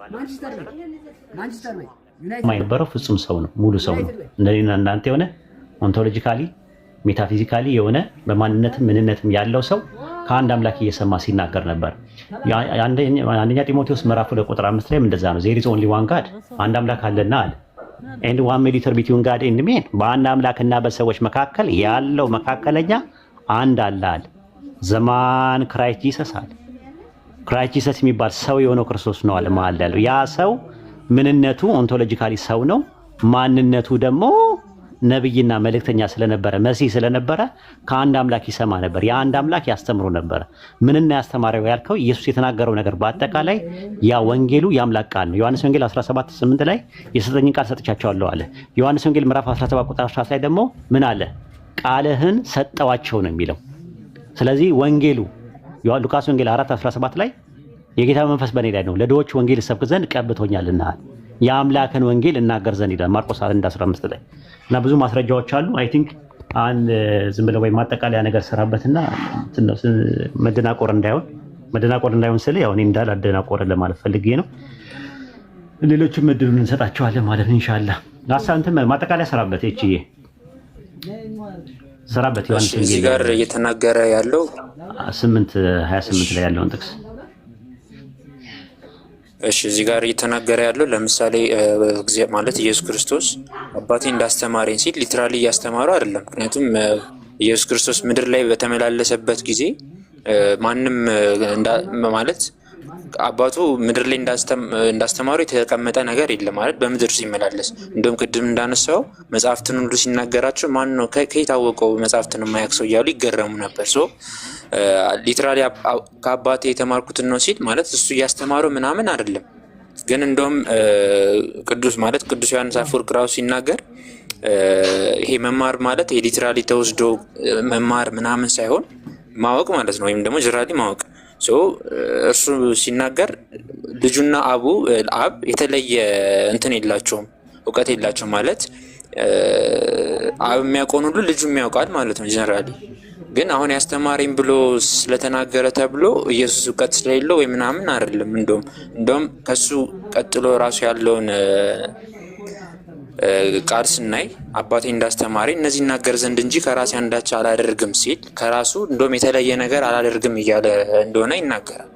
ማንቸስተር ነው የነበረው ፍጹም ሰው ነው፣ ሙሉ ሰው ነው። እንደኔና እንዳንተ የሆነ ኦንቶሎጂካሊ ሜታፊዚካሊ የሆነ በማንነትም ምንነትም ያለው ሰው ከአንድ አምላክ እየሰማ ሲናገር ነበር። አንደኛ ጢሞቴዎስ ምዕራፍ 2 ቁጥር 5 ላይ እንደዛ ነው። there is only one God አንድ አምላክ አለና አለ and one mediator between God and men በአንድ አምላክና በሰዎች መካከል ያለው መካከለኛ አንድ አለ አለ ዘማን ክራይስት ጂሰስ አለ። ክራይስት ጂሰስ የሚባል ሰው የሆነው ክርስቶስ ነው አለ ማለት ያለው ያ ሰው ምንነቱ ኦንቶሎጂካሊ ሰው ነው፣ ማንነቱ ደግሞ ነብይና መልእክተኛ ስለነበረ መሲህ ስለነበረ ከአንድ አምላክ ይሰማ ነበር። የአንድ አምላክ ያስተምሩ ነበር። ምንና ያስተማረው ያልከው ኢየሱስ የተናገረው ነገር በአጠቃላይ ያ ወንጌሉ የአምላክ ቃል ነው። ዮሐንስ ወንጌል 17:8 ላይ የሰጠኝን ቃል ሰጥቻቸዋለሁ አለ። ዮሐንስ ወንጌል ምዕራፍ 17 ቁጥር 10 ላይ ደግሞ ምን አለ? ቃልህን ሰጠዋቸው ነው የሚለው። ስለዚህ ወንጌሉ ሉቃስ ወንጌል 4:17 ላይ የጌታ መንፈስ በእኔ ላይ ነው ለድሆች ወንጌል ሰብክ ዘንድ ቀብቶኛልና የአምላክን ወንጌል እናገር ዘንድ ይላል ማርቆስ 1:15 ላይ እና ብዙ ማስረጃዎች አሉ። አይ ቲንክ አንድ ዝም ብለው ወይ ማጠቃለያ ነገር ሰራበትና መደናቆር እንዳይሆን ስለ ያው እኔ እንዳላደናቆር ለማለት ፈልጌ ነው። ሌሎችም እድሉን እንሰጣቸዋለን ማለት ነው ኢንሻአላህ። አሳንተም ማጠቃለያ ሰራበት እቺዬ ሰራበት ዮሐንስ እዚህ ጋር እየተናገረ ያለው 8:28 ላይ ያለውን ጥቅስ እሺ እዚህ ጋር እየተናገረ ያለው ለምሳሌ ማለት ኢየሱስ ክርስቶስ አባቴ እንዳስተማረኝ ሲል ሊትራሊ እያስተማረው አይደለም። ምክንያቱም ኢየሱስ ክርስቶስ ምድር ላይ በተመላለሰበት ጊዜ ማንም ማለት አባቱ ምድር ላይ እንዳስተማረው የተቀመጠ ነገር የለም ማለት በምድር ሲመላለስ። እንደውም ቅድም እንዳነሳው መጽሐፍትን ሁሉ ሲናገራቸው ማን ነው ከየታወቀው መጽሐፍትን የማያውቅ ሰው እያሉ ይገረሙ ነበር። ሊትራሊ ከአባቴ የተማርኩትን ነው ሲል ማለት እሱ እያስተማረው ምናምን አይደለም። ግን እንደውም ቅዱስ ዮሐንስ አፈወርቅ ራሱ ሲናገር ይሄ መማር ማለት ሊትራሊ ተወስዶ መማር ምናምን ሳይሆን ማወቅ ማለት ነው፣ ወይም ደግሞ ጀራሊ ማወቅ። እርሱ ሲናገር ልጁና አብ የተለየ እንትን የላቸውም፣ እውቀት የላቸውም ማለት አብ የሚያውቀውን ሁሉ ልጁ የሚያውቃል ማለት ነው ጀነራሊ። ግን አሁን ያስተማረኝ ብሎ ስለተናገረ ተብሎ ኢየሱስ እውቀት ስለሌለው ወይ ምናምን አይደለም። እንደውም ከሱ ቀጥሎ ራሱ ያለውን ቃል ስናይ አባቴ እንዳስተማረኝ እነዚህ እናገር ዘንድ እንጂ ከራሴ አንዳች አላደርግም ሲል ከራሱ እንደውም የተለየ ነገር አላደርግም እያለ እንደሆነ ይናገራል።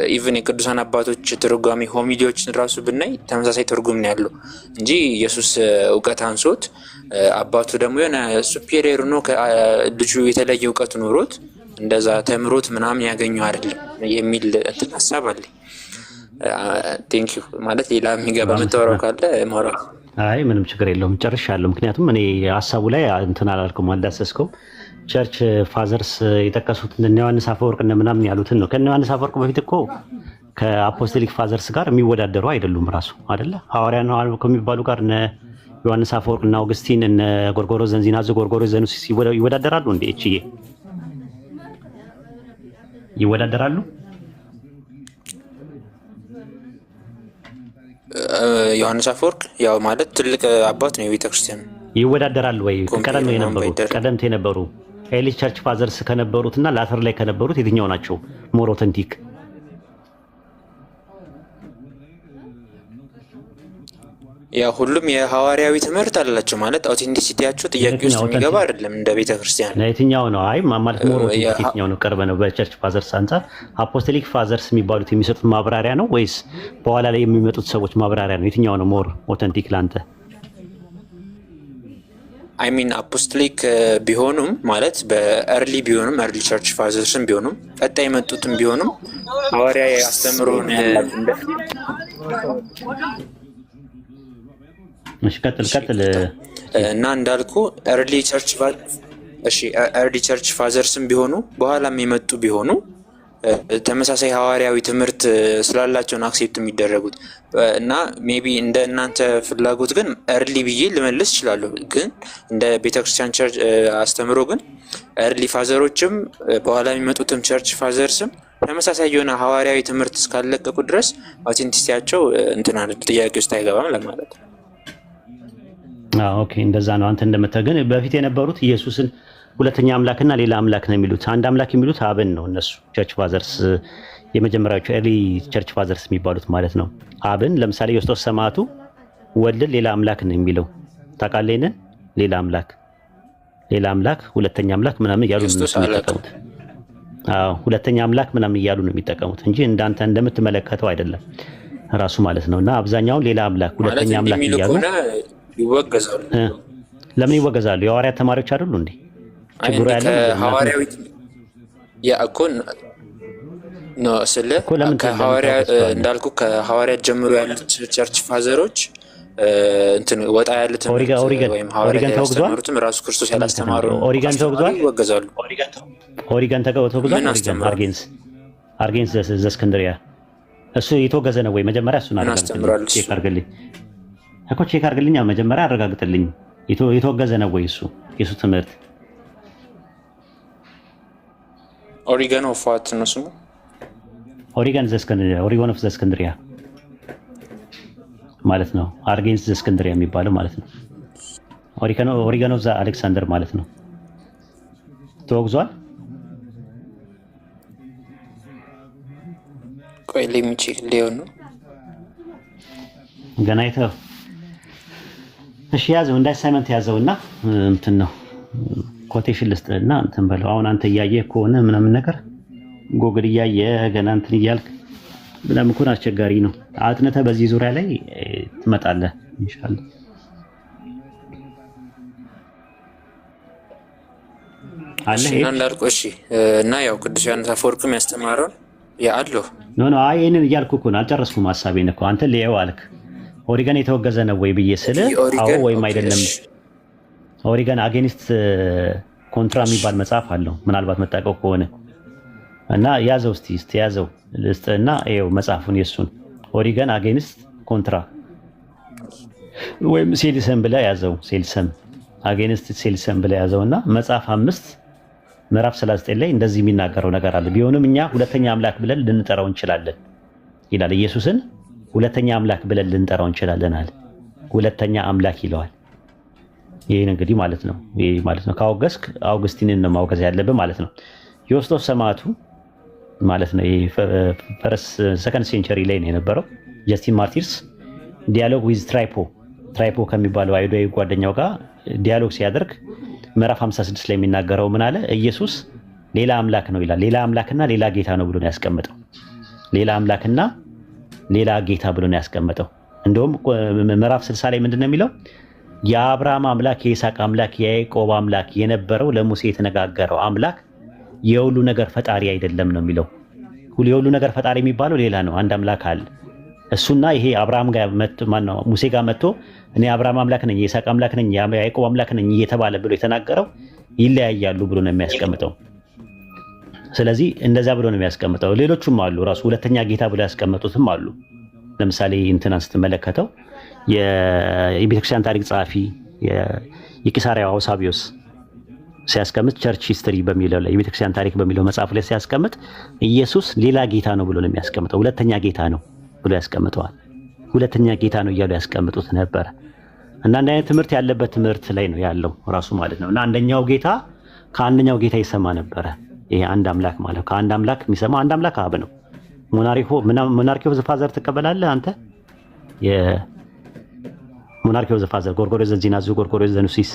ኢቭን የቅዱሳን አባቶች ትርጓሜ ሆሚሊዎችን ራሱ ብናይ ተመሳሳይ ትርጉም ነው ያለው እንጂ ኢየሱስ እውቀት አንሶት አባቱ ደግሞ የሆነ ሱፔሪየር ነው ልጁ የተለየ እውቀት ኖሮት እንደዛ ተምሮት ምናምን ያገኘው አይደለም የሚል ሀሳብ አለ። ቴንክ ዩ ማለት ሌላ የሚገባ የምታወራው ካለ ማውራት። አይ ምንም ችግር የለውም ጨርሻለሁ። ምክንያቱም እኔ ሀሳቡ ላይ እንትን አላልኩም አልዳሰስኩም። ቸርች ፋዘርስ የጠቀሱት እነ ዮሐንስ አፈወርቅ እነ ምናምን ያሉትን ነው። ከነ ዮሐንስ አፈወርቅ በፊት እኮ ከአፖስቶሊክ ፋዘርስ ጋር የሚወዳደሩ አይደሉም ራሱ አይደለ ሐዋርያ ነው ከሚባሉ ጋር እነ ዮሐንስ አፈወርቅ እና አውግስቲን እነ ጎርጎርዮስ ዘንዚናዞ ጎርጎርዮስ ዘኑሲስ ይወዳደራሉ እንዴ? እቺዬ ይወዳደራሉ? ዮሐንስ አፈወርቅ ያው ማለት ትልቅ አባት ነው የቤተክርስቲያን። ይወዳደራሉ ወይ? ቀደምት የነበሩ ኤሊ ቸርች ፋዘርስ ከነበሩትና ላተር ላይ ከነበሩት የትኛው ናቸው ሞር ኦተንቲክ? ያ ሁሉም የሐዋርያዊ ትምህርት አላቸው ማለት አውቴንቲሲቲያቸው ጥያቄ ውስጥ የሚገባ አይደለም እንደ ቤተክርስቲያን። ለየትኛው ነው? አይ ማለት ሞር ኦተንቲክ የትኛው ነው ቅርብ ነው በቸርች ፋዘርስ አንፃር? አፖስቶሊክ ፋዘርስ የሚባሉት የሚሰጡት ማብራሪያ ነው ወይስ በኋላ ላይ የሚመጡት ሰዎች ማብራሪያ ነው? የትኛው ነው ሞር ኦተንቲክ ላንተ? አይ ሚን አፖስቶሊክ ቢሆኑም ማለት በእርሊ ቢሆኑም እርሊ ቸርች ፋዘርስም ቢሆኑም ቀጣይ የመጡትም ቢሆኑም ሐዋርያ አስተምሮን ቀጥል እና እንዳልኩ እርሊ ቸርች ፋዘርስም ቢሆኑ በኋላም የመጡ ቢሆኑ ተመሳሳይ ሐዋርያዊ ትምህርት ስላላቸውን አክሴፕት የሚደረጉት እና ሜቢ እንደ እናንተ ፍላጎት ግን እርሊ ብዬ ልመልስ እችላለሁ። ግን እንደ ቤተክርስቲያን ቸርች አስተምሮ ግን እርሊ ፋዘሮችም በኋላ የሚመጡትም ቸርች ፋዘርስም ተመሳሳይ የሆነ ሐዋርያዊ ትምህርት እስካለቀቁ ድረስ አውቴንቲሲቲያቸው ጥያቄ ውስጥ አይገባም ለማለት ነው። ኦኬ እንደዛ ነው። አንተ እንደምታገን በፊት የነበሩት ኢየሱስን ሁለተኛ አምላክና ሌላ አምላክ ነው የሚሉት። አንድ አምላክ የሚሉት አብን ነው እነሱ ቸርች ፋዘርስ የመጀመሪያዎቹ ኤርሊ ቸርች ፋዘርስ የሚባሉት ማለት ነው። አብን ለምሳሌ ዮስጦስ ሰማዕቱ ወልድን ሌላ አምላክ ነው የሚለው ታውቃለህ? ሌላ አምላክ ሁለተኛ አምላክ ምናምን እያሉ ነው የሚጠቀሙት። ሁለተኛ አምላክ ምናምን እያሉ ነው የሚጠቀሙት እንጂ እንዳንተ እንደምትመለከተው አይደለም ራሱ ማለት ነው። እና አብዛኛውን ሌላ አምላክ ሁለተኛ አምላክ እያሉ ይወገዛሉ። ለምን ይወገዛሉ? የሐዋርያት ተማሪዎች አይደሉ እንዴ? ችግሩ ያለው ሐዋርያዊ ያኮን ነው ስለ ከሐዋርያ እንዳልኩ ከሐዋርያት ጀምሮ ያሉት ቸርች ፋዘሮች እንትን ወጣ ያለ ወይም ሐዋርያት ያስተማሩትም ራሱ ክርስቶስ ያላስተማሩ ኦሪገን ተወግዟል፣ ይወገዛሉ። ኦሪገን ተወግዟል። አርጌንስ ዘእስክንድርያ እሱ የተወገዘ ነው ወይ? መጀመሪያ እሱን ቼክ አድርግልኝ እኮ ቼክ አድርግልኝ። መጀመሪያ አረጋግጥልኝ የተወገዘ ነው ወይ እሱ የሱ ትምህርት? ኦሪገን ኦፍ ዋት ነው ስሙ? ኦሪገን ኦፍ ዘእስክንድርያ ማለት ነው። አርጌንስ ዘእስክንድርያ የሚባለው ማለት ነው። ኦሪገን ኦፍ አሌክሳንደር ማለት ነው። ተወግዟል። ቆይ ለሚቼክ ሊሆን ነው ገና አይተው። እሺ ያዘው እንደ አሳይመንት ያዘውና እንትን ነው ኮቴሽን ልስጥና እንትን በለው። አሁን አንተ እያየህ ከሆነ ምናምን ነገር ጎግል እያየህ ገና እንትን እያልክ ምናምን እኮ አስቸጋሪ ነው። አጥንተህ በዚህ ዙሪያ ላይ ትመጣለህ ኢንሻአላህ። አለ እና እንዳልኩ እሺ። እና ያው ቅዱስ ዮሐንስ አፈወርቅም ያስተማረውን ያአለው ኖ አይ ይሄንን እያልኩ እኮ ነው። አልጨረስኩም ሐሳቤን እኮ አንተ ሊያው አልክ። ኦሪገን የተወገዘ ነው ወይ ብዬ ስለ አዎ ወይም አይደለም። ኦሪገን አጌንስት ኮንትራ የሚባል መጽሐፍ አለው ምናልባት መጣቀው ከሆነ እና ያዘው እስቲ ያዘው ልስጥና ይኸው መጽሐፉን የሱን ኦሪገን አጌንስት ኮንትራ ወይም ሴልሰም ብላ ያዘው። ሴልሰም አጌንስት ሴልሰም ብላ ያዘውና መጽሐፍ 5 ምዕራፍ 39 ላይ እንደዚህ የሚናገረው ነገር አለ። ቢሆንም እኛ ሁለተኛ አምላክ ብለን ልንጠራው እንችላለን ይላል። ኢየሱስን ሁለተኛ አምላክ ብለን ልንጠራው እንችላለን አለ። ሁለተኛ አምላክ ይለዋል። ይሄን እንግዲህ ማለት ነው ካወገዝክ አውግስቲንን ነው ማውገዝ ያለብህ ማለት ነው። ዮስጦስ ሰማዕቱ ማለት ነው ፈረስ ሰከንድ ሴንቸሪ ላይ ነው የነበረው። ጀስቲን ማርቲርስ ዲያሎግ ዊዝ ትራይፖ ከሚባለው አይሁዳዊ ጓደኛው ጋር ዲያሎግ ሲያደርግ ምዕራፍ 56 ላይ የሚናገረው ምን አለ? ኢየሱስ ሌላ አምላክ ነው ይላል። ሌላ አምላክና ሌላ ጌታ ነው ብሎ ነው ያስቀመጠው። ሌላ አምላክና ሌላ ጌታ ብሎ ነው ያስቀመጠው። እንደውም ምዕራፍ 60 ላይ ምንድነው የሚለው? የአብርሃም አምላክ የይስሐቅ አምላክ የያዕቆብ አምላክ የነበረው ለሙሴ የተነጋገረው አምላክ የሁሉ ነገር ፈጣሪ አይደለም ነው የሚለው። የሁሉ ነገር ፈጣሪ የሚባለው ሌላ ነው። አንድ አምላክ አለ። እሱና ይሄ አብርሃም ጋር ማነው ሙሴ ጋር መጥቶ እኔ አብርሃም አምላክ ነኝ፣ የይስሐቅ አምላክ ነኝ፣ የያዕቆብ አምላክ ነኝ እየተባለ ብሎ የተናገረው ይለያያሉ ብሎ ነው የሚያስቀምጠው። ስለዚህ እንደዛ ብሎ ነው የሚያስቀምጠው። ሌሎቹም አሉ ራሱ ሁለተኛ ጌታ ብሎ ያስቀመጡትም አሉ። ለምሳሌ እንትናን ስትመለከተው የቤተክርስቲያን ታሪክ ጸሐፊ የቂሳሪያው አውሳቢዮስ ሲያስቀምጥ ቸርች ሂስትሪ በሚለው ላይ የቤተክርስቲያን ታሪክ በሚለው መጽሐፍ ላይ ሲያስቀምጥ ኢየሱስ ሌላ ጌታ ነው ብሎ ነው የሚያስቀምጠው። ሁለተኛ ጌታ ነው ብሎ ያስቀምጠዋል። ሁለተኛ ጌታ ነው እያሉ ያስቀምጡት ነበር። እና አንድ አይነት ትምህርት ያለበት ትምህርት ላይ ነው ያለው ራሱ ማለት ነው። እና አንደኛው ጌታ ከአንደኛው ጌታ ይሰማ ነበረ። ይሄ አንድ አምላክ ማለት ከአንድ አምላክ የሚሰማ አንድ አምላክ አብ ነው። ሞናርኪ ኦፍ ዘ ፋዘር ትቀበላለህ አንተ? የሞናርኪ ኦፍ ዘ ፋዘር ጎርጎርዮስ ዘእንዚናዙ፣ ጎርጎርዮስ ዘኑሲስ፣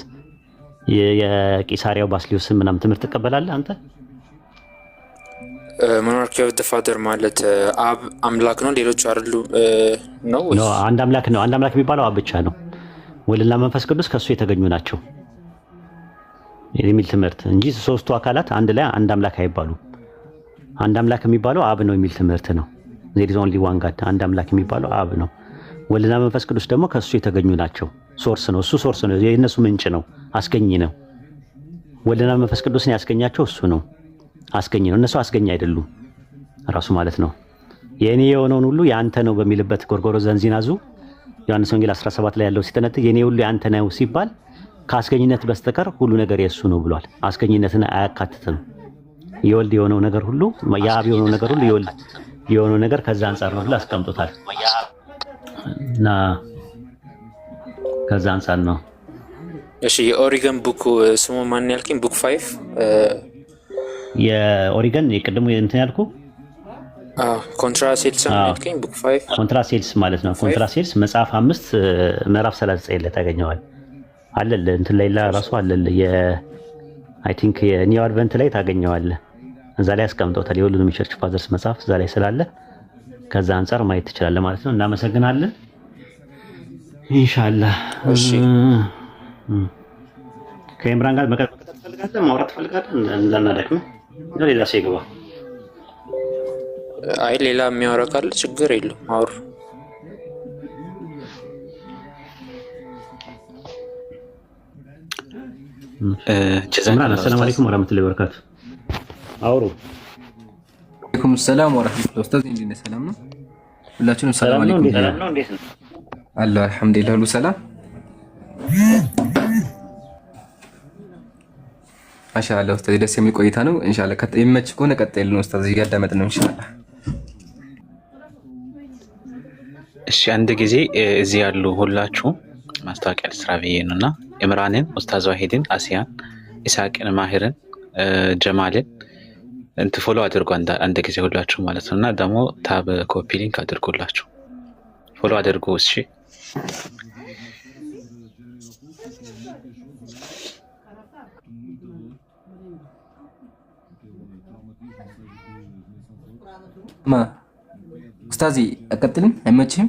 የቂሳሪያው ባስሊዮስ ምናምን ትምህርት ትቀበላለህ አንተ? ሞናርኪ ኦፍ ዘ ፋዘር ማለት አብ አምላክ ነው፣ ሌሎቹ አይደሉ ነው? አንድ አምላክ ነው። አንድ አምላክ የሚባለው አብ ብቻ ነው። ወልድና መንፈስ ቅዱስ ከሱ የተገኙ ናቸው የሚል ትምህርት እንጂ ሶስቱ አካላት አንድ ላይ አንድ አምላክ አይባሉም። አንድ አምላክ የሚባለው አብ ነው የሚል ትምህርት ነው። there is only one God። አንድ አምላክ የሚባለው አብ ነው። ወልድና መንፈስ ቅዱስ ደግሞ ከሱ የተገኙ ናቸው። ሶርስ ነው። እሱ ሶርስ ነው፣ የእነሱ ምንጭ ነው፣ አስገኝ ነው። ወልድና መንፈስ ቅዱስን ያስገኛቸው እሱ ነው፣ አስገኝ ነው። እነሱ አስገኝ አይደሉም ራሱ ማለት ነው። የኔ የሆነውን ሁሉ ያንተ ነው በሚልበት ጎርጎርዮስ ዘእንዚናዙ ዮሐንስ ወንጌል 17 ላይ ያለው ሲተነትይ የኔ ሁሉ ያንተ ነው ሲባል ከአስገኝነት በስተቀር ሁሉ ነገር የሱ ነው ብሏል። አስገኝነትን አያካትትም። የወልድ የሆነው ነገር ሁሉ የአብ የሆነው ነገር ሁሉ የወልድ የሆነው ነገር ከዛ አንፃር ነው ብሎ አስቀምጦታል። እና ከዛ አንፃር ነው። እሺ የኦሪገን ቡክ ስሙ ማን ያልከኝ? ቡክ 5 የኦሪገን የቅድሙ እንትን ያልኩ ኮንትራ ሴልስ ማለት ቡክ 5 ኮንትራ ሴልስ ማለት ነው። ኮንትራ ሴልስ መጽሐፍ 5 ምዕራፍ 39 ላይ ታገኘዋል። አለለ እንትን ላይ ራሱ አለለ አይ ቲንክ የኒው አድቨንት ላይ ታገኘዋል። እዛ ላይ አስቀምጠውታል። የሁሉንም ቸርች ፋዘርስ መጽሐፍ እዛ ላይ ስላለ ከዛ አንፃር ማየት ትችላለህ ማለት ነው። እናመሰግናለን። ኢንሻአላህ እሺ። ከኢምራን ጋር መቀጠል ፈልጋለህ? ማውራት ፈልጋለህ? እንዳናደክም ሌላ ሰው ይገባ። አይ ሌላ የሚያወራ ካለ ችግር የለውም አውሩ። አሰላሙ አለይኩም ወራህመቱላሂ ወበረካቱ። አውሩ። ወአለይኩም ሰላም ወራህመቱላሂ። ኡስታዝ እንዴት ነህ? ሰላም ነው? ሁላችሁንም ሰላም አለይኩም። ሰላም ነው። እንዴት ነው? አላህ አልሐምዱሊላህ ሁሉ ሰላም። ማሻአላህ ኡስታዝ ደስ የሚል ቆይታ ነው። ኢንሻአላህ የሚመች ከሆነ ቀጥልን ኡስታዝ፣ እያዳመጥን ነው ኢንሻአላህ። እሺ አንድ ጊዜ እዚህ ያሉ ሁላችሁ ማስታወቂያ ልስራ ብዬ ነው እና ኢምራንን፣ ኡስታዝ ዋሂድን፣ አሲያን፣ ኢሳቅን፣ ማሂርን፣ ጀማልን ፎሎ አድርጉ አንድ ጊዜ ሁላችሁ ማለት ነው። እና ደግሞ ታብ ኮፒ ሊንክ አድርጉላችሁ ፎሎ አድርጉ። እሺ ኡስታዚ አቀጥልም አይመችህም?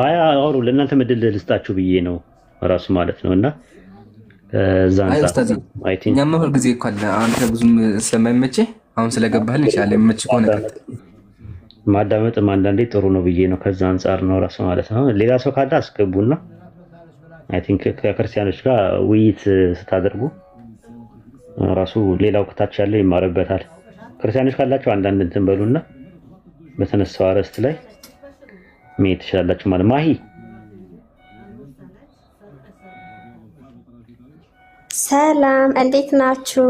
አይ አውሩ። ለእናንተ ምድል ልስጣችሁ ብዬ ነው ራሱ ማለት ነው። እና አይ ኡስታዚ እኛማ ሁል ጊዜ እኮ አለ አንተ ብዙም ስለማይመችህ አሁን ስለገባህል ኢንሻአላህ የሚመችህ ከሆነ ማዳመጥም አንዳንዴ ጥሩ ነው ብዬ ነው። ከዛ አንፃር ነው ራሱ ማለት ነው። ሌላ ሰው ካለ አስገቡና አይ ቲንክ ከክርስቲያኖች ጋር ውይይት ስታደርጉ ራሱ ሌላው ከታች ያለው ይማርበታል። ክርስቲያኖች ካላችሁ አንዳንድ እንትን በሉና በተነሳው አርዕስት ላይ መሄድ ትችላላችሁ ማለት ማሂ። ሰላም እንዴት ናችሁ?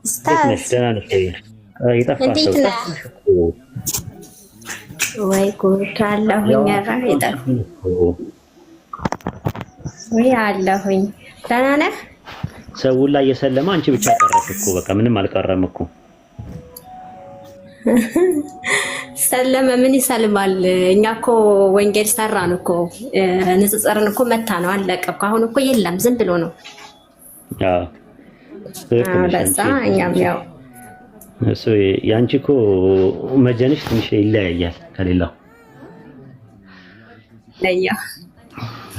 ኡስታዝ ደህና ነሽ? እንዴት ነህ? ወይ ጉድ አለሁኝ። ኧረ ይጠፋ ወይ አለሁኝ። ደህና ነህ? ሰው ላይ እየሰለመ አንቺ ብቻ ቀረሽ እኮ በቃ ምንም አልቀረም እኮ። ሰለመ ምን ይሰልማል? እኛ እኮ ወንጌል ሰራን እኮ ንጽጽርን እኮ መታ ነው አለቀ እኮ። አሁን እኮ የለም ዝም ብሎ ነው። በዛ እኛም ያው እሱ ያንቺ እኮ መጀንሽ ትንሽ ይለያያል ከሌላው ለያ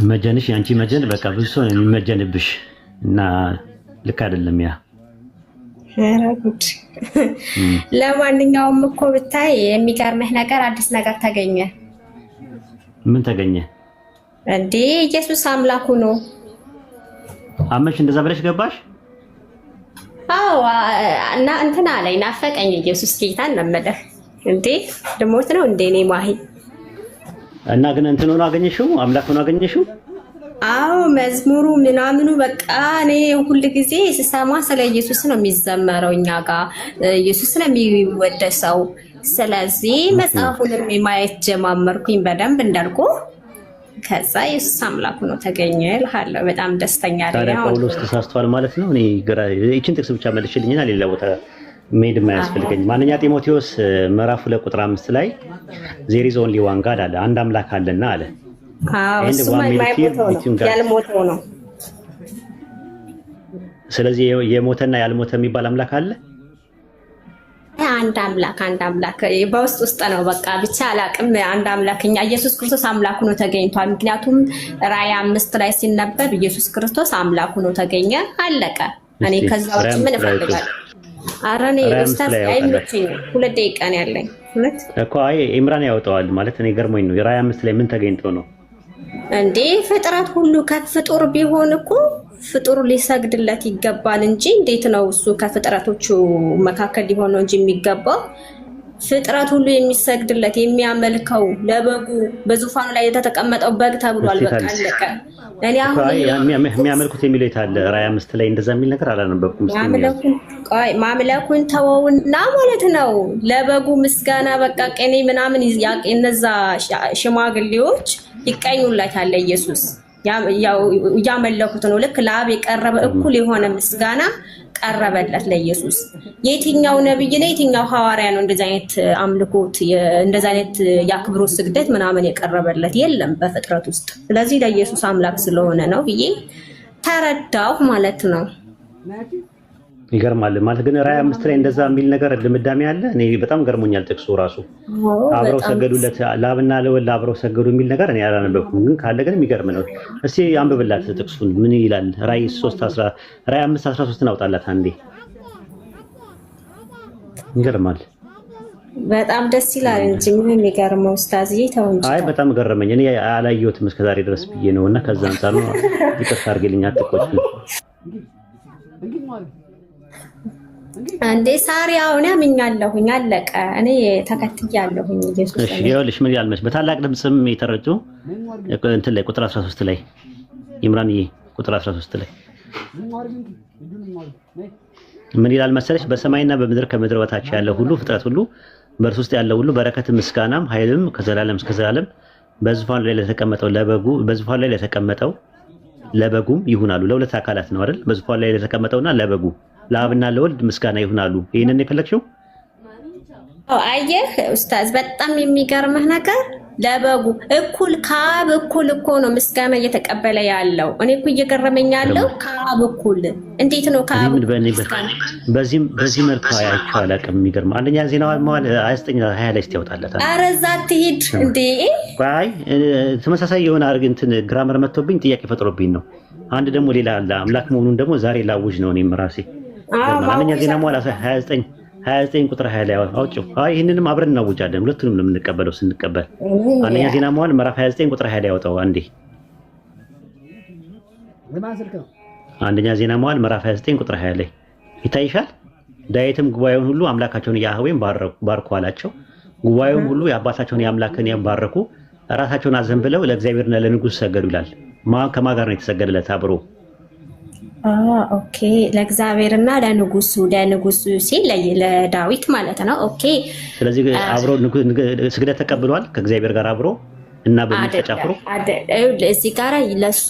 መጀንሽ ያንቺ መጀን በቃ ብዙ ሰው የሚመጀንብሽ እና ልክ አይደለም ያ። ጉድ። ለማንኛውም እኮ ብታይ የሚገርምህ ነገር አዲስ ነገር ተገኘ። ምን ተገኘ እንዴ? ኢየሱስ አምላኩ ነው። አመሽ እንደዛ ብለሽ ገባሽ? አዎ እና እንትና ላይ ናፈቀኝ ኢየሱስ ጌታን ነመደህ እንዴ? ደሞት ነው እንዴ? እኔ ማሂ እና ግን እንትን ሆኖ አገኘሽው? አምላክ ሆኖ አገኘሽው? አዎ መዝሙሩ ምናምኑ በቃ እኔ ሁሉ ጊዜ ስሰማ ስለ ኢየሱስ ነው የሚዘመረው እኛ ጋር ኢየሱስ ነው የሚወደሰው። ስለዚህ መጽሐፉንም ማየት ጀማመርኩኝ በደንብ እንዳልኩ። ከዛ ኢየሱስ አምላኩ ነው ተገኘ እልሃለሁ። በጣም ደስተኛ ነኝ። ታዲያ ጳውሎስ ተሳስቷል ማለት ነው? እኔ ይህችን ጥቅስ ብቻ መልሽልኝና ሌላ ቦታ መሄድ የማያስፈልገኝ። ማንኛ ጢሞቴዎስ ምዕራፍ 2 ቁጥር 5 ላይ ዜር ኢዝ ኦንሊ ዋን ጋድ አለ፣ አንድ አምላክ አለና አለ። እሱማ ያልሞተው ነው። ስለዚህ የሞተና ያልሞተ የሚባል አምላክ አለ? አንድ አምላክ በውስጥ ነው። በቃ ብቻ አላቅም። አንድ አምላክ እኛ ኢየሱስ ክርስቶስ አምላኩ ነው ተገኝቷል። ምክንያቱም ራእይ 5 ላይ ሲነበብ ኢየሱስ ክርስቶስ አምላኩ ነው ተገኘ፣ አለቀ። እኔ ከዛ ውጭ ምን እፈልጋለሁ? ኧረ እኔ ኡስታዝ አይመቸኝም። 2 ደቂቃ ነው ያለኝ እኮ። አይ ኢምራን ያወጣዋል ማለት እኔ ገርሞኝ ነው። ራእይ 5 ላይ ምን ተገኝቶ ነው እንዴ? ፍጥረት ሁሉ ከፍጡር ቢሆን እኮ ፍጡር ሊሰግድለት ይገባል እንጂ እንዴት ነው እሱ ከፍጥረቶቹ መካከል ሊሆን ነው እንጂ የሚገባው? ፍጥረት ሁሉ የሚሰግድለት የሚያመልከው ለበጉ በዙፋኑ ላይ የተቀመጠው በግ ተብሏል። በቃ አለቀ። እኔ አሁን የሚያመልኩት የሚለው የታለ? ራእይ 5 ላይ እንደዛ የሚል ነገር አላነበብኩም። ማምለኩን ተወውና ማለት ነው ለበጉ ምስጋና በቃ ቀኔ ምናምን እነዛ ሽማግሌዎች ይቀኙላታል ኢየሱስ ያመለኩት ነው። ልክ ለአብ የቀረበ እኩል የሆነ ምስጋና ቀረበለት ለኢየሱስ። የትኛው ነብይ ነው የትኛው ሐዋርያ ነው እንደዚህ አይነት አምልኮት እንደዚህ አይነት የአክብሮት ስግደት ምናምን የቀረበለት? የለም በፍጥረት ውስጥ። ስለዚህ ለኢየሱስ አምላክ ስለሆነ ነው ብዬ ተረዳሁ ማለት ነው። ይገርማል ማለት ግን ራዕይ 5 ላይ እንደዛ የሚል ነገር ድምዳሜ አለ። እኔ በጣም ገርሞኛል ጥቅሱ ራሱ አብረው ሰገዱለት ለአብና ለወልድ አብረው ሰገዱ የሚል ነገር እኔ አላነበብኩም፣ ግን ካለ ግን የሚገርም ነው። እስቲ አንብብላት ጥቅሱን ምን ይላል? ራዕይ 5:13 አውጣላት አንዴ። ይገርማል፣ በጣም ደስ ይላል እንጂ ምን የሚገርመው ኡስታዝዬ ተው እንጂ። አይ በጣም ገረመኝ። እኔ አላየሁትም እስከዛሬ ድረስ ብዬ ነውና ከዛ አንፃር ነው። ይቅርታ አድርግልኝ አትቆጭ። አንዴ ሳሪ አሁን ያምኛለሁኝ አለቀ። እኔ ተከትያለሁኝ ኢየሱስ። እሺ ይኸውልሽ ምን ይላል መሰለሽ በታላቅ ድምጽም የተረጩ እንትን ላይ ቁጥር 13 ላይ ኢምራንዬ ቁጥር 13 ላይ ምን ይላል መሰለሽ? በሰማይና በምድር ከምድር በታች ያለ ሁሉ ፍጥረት ሁሉ በእርሱ ውስጥ ያለ ሁሉ በረከት ምስጋናም ኃይልም ከዘላለም እስከ ዘላለም በዙፋኑ ላይ ለተቀመጠው ለበጉ በዙፋኑ ላይ ለተቀመጠው ለበጉም ይሁናሉ። ለሁለት አካላት ነው አይደል? በዙፋኑ ላይ ለተቀመጠውና ለበጉ ለአብና ለወልድ ምስጋና ይሁናሉ። ይሄንን የፈለግሽው? አየህ ኡስታዝ፣ በጣም የሚገርምህ ነገር ለበጉ እኩል ከአብ እኩል እኮ ነው ምስጋና እየተቀበለ ያለው። እኔ እኮ እየገረመኝ ያለው ከአብ እኩል እንዴት ነው ከአብ በዚህ መልኩ አያቸው አላውቅም። የሚገርም አንደኛ ዜና መዋዕል 29:20 ላይ ያወጣለታል። ኧረ እዛ ትሂድ እንዴ! አይ ተመሳሳይ የሆነ እንትን ግራመር መጥቶብኝ ጥያቄ ፈጥሮብኝ ነው። አንድ ደግሞ ሌላ አለ አምላክ መሆኑን ደግሞ ዛሬ ላውጅ ነው እኔም ራሴ። አንደኛ ዜና መዋዕል 29 ቁጥር 20 ላይ አውጪው። አይ ይሄንንም አብረን እናውጃለን፣ ሁለቱንም ነው የምንቀበለው። ስንቀበል አንደኛ ዜና መዋዕል ምዕራፍ 29 ቁጥር 20 ላይ ያወጣው አንዴ። አንደኛ ዜና መዋዕል ምዕራፍ 29 ቁጥር 20 ላይ ይታይሻል። ዳዊትም ጉባኤውን ሁሉ አምላካቸውን ያህዌን ባርኩ አላቸው። ጉባኤውን ሁሉ የአባታቸውን የአምላክን ባረኩ፣ ራሳቸውን አዘንብለው ለእግዚአብሔርና ለንጉሥ ሰገዱ ይላል። ከማን ጋር ነው የተሰገደለት አብሮ? ኦኬ ለእግዚአብሔርና ለንጉሱ ሲል ለዳዊት ማለት ነው። ኦኬ ስለዚህ አብሮ ስግደት ተቀብሏል ከእግዚአብሔር ጋር አብሮ እና በሚተጫፍሩ እዚህ ጋር ለሱ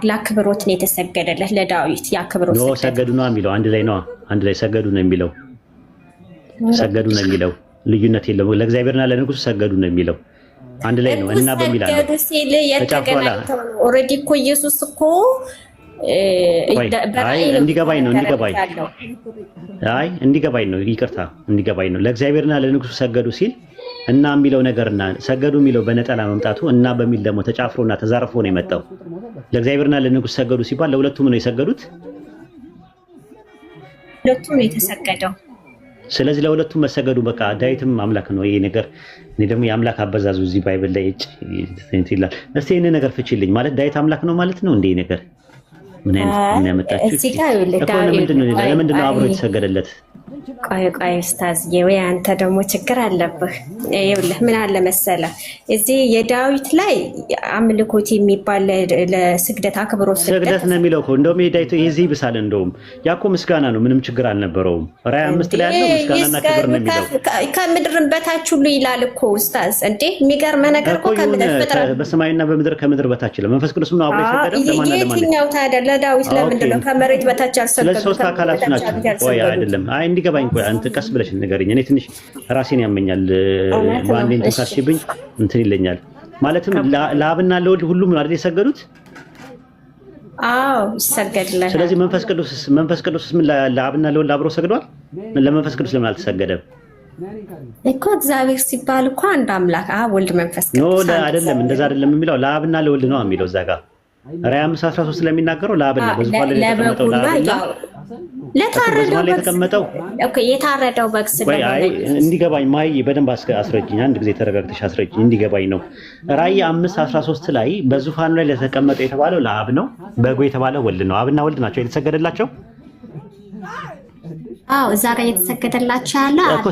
ለክብሮት ነው የተሰገደለት ለዳዊት። ያ ክብሮት ነው ሰገዱ ነው የሚለው አንድ ላይ ነው። አንድ ላይ ሰገዱ ነው የሚለው ሰገዱ ነው የሚለው ልዩነት የለውም። ለእግዚአብሔርና ለንጉሱ ሰገዱ ነው የሚለው አንድ ላይ ነው እና በሚላል ሰገዱ ሲል የተገናኝተው ነው። ኦሬዲ እኮ ኢየሱስ እኮ እንዲገባኝ ነው። ይቅርታ እንዲገባኝ ነው። ለእግዚአብሔርና ለንጉሱ ሰገዱ ሲል እና የሚለው ነገርና ሰገዱ የሚለው በነጠላ መምጣቱ እና በሚል ደግሞ ተጫፍሮና ተዛርፎ ነው የመጣው። ለእግዚአብሔርና ለንጉሱ ሰገዱ ሲባል ለሁለቱም ነው የሰገዱት። ሁለቱም ነው የተሰገደው። ስለዚህ ለሁለቱም መሰገዱ በቃ ዳዊትም አምላክ ነው። ይሄ ነገር እኔ ደግሞ የአምላክ አበዛዙ እዚህ ባይብል ላይ ይላል። እስቲ ይሄን ነገር ፍቺልኝ። ማለት ዳዊት አምላክ ነው ማለት ነው እንዴ? ነገር ምን አይነት ምን ያመጣችሁ እኮ ለምንድን ነው አብሮ የተሰገደለት? ቆይ ኡስታዝዬ፣ ወይ አንተ ደግሞ ችግር አለብህ። ይኸውልህ ምን አለ መሰለህ እዚህ የዳዊት ላይ አምልኮት የሚባል ለስግደት አክብሮት ስግደት ነው የሚለው እኮ። እንደውም ዳዊት የዚህ ይብሳል። እንደውም ያኮ ምስጋና ነው፣ ምንም ችግር አልነበረውም። ራዕይ 5 ላይ ያለው ምስጋናና ክብር ነው የሚለው። ከምድርም በታች ሁሉ ይላል እኮ ኡስታዝ። እንዴ የሚገርም ነገር እኮ ከምድር ፍጥረት በሰማይና በምድር ከምድር በታች ይላል። መንፈስ ቅዱስ ነው አብሮ የሰገደው ለማን ለማን? የትኛው ታዲያ ለዳዊት ለምንድን ነው ከመሬት በታች ያልሰገደው? ሶስት አካላት ናቸው። ወይ አይደለም። አይ እንዲገባኝ ቆይ አንተ ቀስ ብለሽ ንገረኝ። እኔ ትንሽ ራሴን ያመኛል። በአንዴ እንተካሽብኝ እንትን ይለኛል። ማለትም ለአብና ለወልድ ሁሉም አይደል የሰገዱት? አዎ ይሰገድልናል። ስለዚህ መንፈስ ቅዱስ ምን ለአብና ለወልድ አብሮ ሰግዷል? ለመንፈስ ቅዱስ ለምን አልተሰገደም እኮ? እግዚአብሔር ሲባል እኮ አንድ አምላክ አብ፣ ወልድ፣ መንፈስ ቅዱስ ነው አይደለም? እንደዛ አይደለም የሚለው ለአብና ለወልድ ነው የሚለው እዛ ጋር ራዕይ 5:13 ስለሚናገረው ለአብና በዙፋን ላይ የተቀመጠው ለአብና ለታረደው የተቀመጠው የታረደው በግ ስለሆነ እንዲገባኝ ማይ በደንብ አስረጅኝ። አንድ ጊዜ ተረጋግተሽ አስረጅኝ እንዲገባኝ ነው። ራዕይ 5:13 ላይ በዙፋኑ ላይ ለተቀመጠው የተባለው ለአብ ነው። በጉ የተባለው ወልድ ነው። አብና ወልድ ናቸው የተሰገደላቸው። አዎ እዛ ጋር የተሰገደላቸው ያለ እኮ